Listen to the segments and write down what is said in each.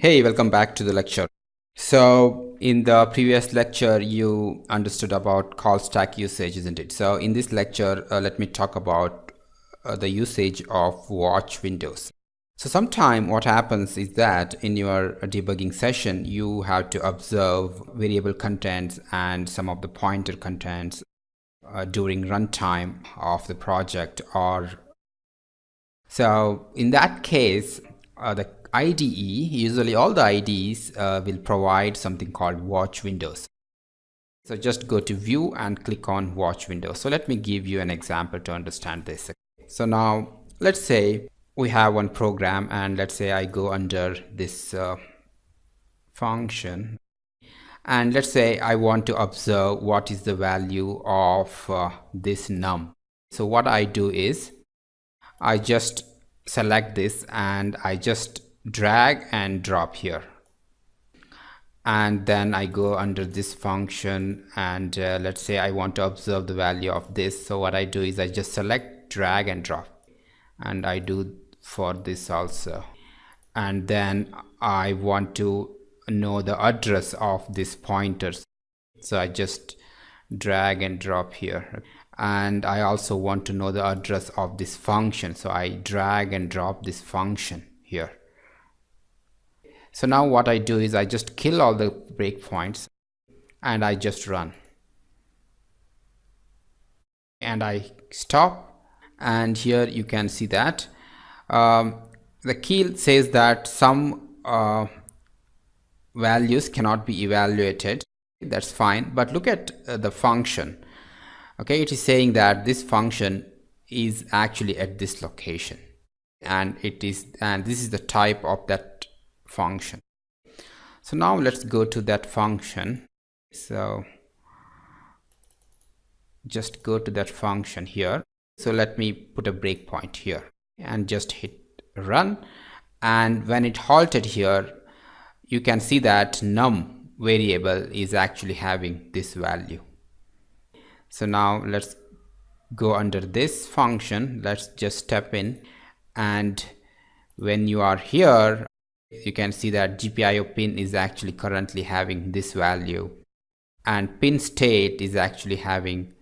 Hey, welcome back to the lecture. So in the previous lecture, you understood about call stack usage, isn't it? So in this lecture, let me talk about the usage of watch windows. So sometime what happens is that in your debugging session, you have to observe variable contents and some of the pointer contents during runtime of the project. So in that case, the IDE, usually all the IDEs will provide something called watch windows. So just go to view and click on watch window. So let me give you an example to understand this. So now let's say we have one program, and let's say I go under this function, and let's say I want to observe what is the value of this num. So what I do is I just select this and I just drag and drop here, and then I go under this function, and let's say I want to observe the value of this. So what I do is I just select, drag and drop, and I do for this also. And then I want to know the address of this pointers, so I just drag and drop here. And I also want to know the address of this function, so I drag and drop this function here. So now what I do is I just kill all the breakpoints and I just run, and I stop, and here you can see that the key says that some values cannot be evaluated. That's fine, but look at the function. Okay, it is saying that this function is actually at this location, and this is the type of that function. So now let's go to that function. So just go to that function here. So let me put a breakpoint here and just hit run, and when it halted here, you can see that num variable is actually having this value. So now let's go under this function. Let's just step in, and when you are here, you can see that GPIO pin is actually currently having this value, and pin state is actually having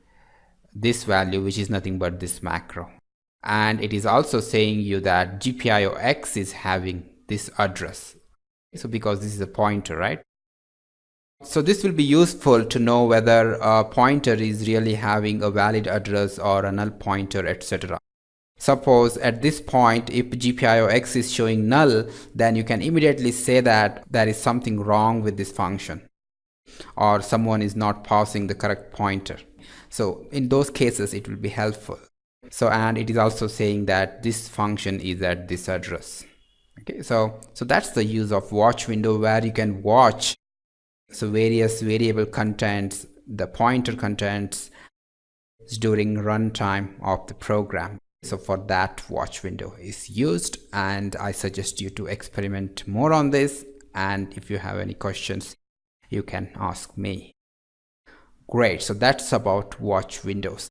this value, which is nothing but this macro. And it is also saying you that GPIO X is having this address. So because this is a pointer, right? So this will be useful to know whether a pointer is really having a valid address or a null pointer, etc. Suppose at this point, if GPIO X is showing null, then you can immediately say that there is something wrong with this function, or someone is not passing the correct pointer. So in those cases, it will be helpful. So, and it is also saying that this function is at this address. Okay, so that's the use of watch window, where you can watch various variable contents, the pointer contents during runtime of the program. So for that, watch window is used, and I suggest you to experiment more on this, and if you have any questions, you can ask me. Great, so that's about watch windows.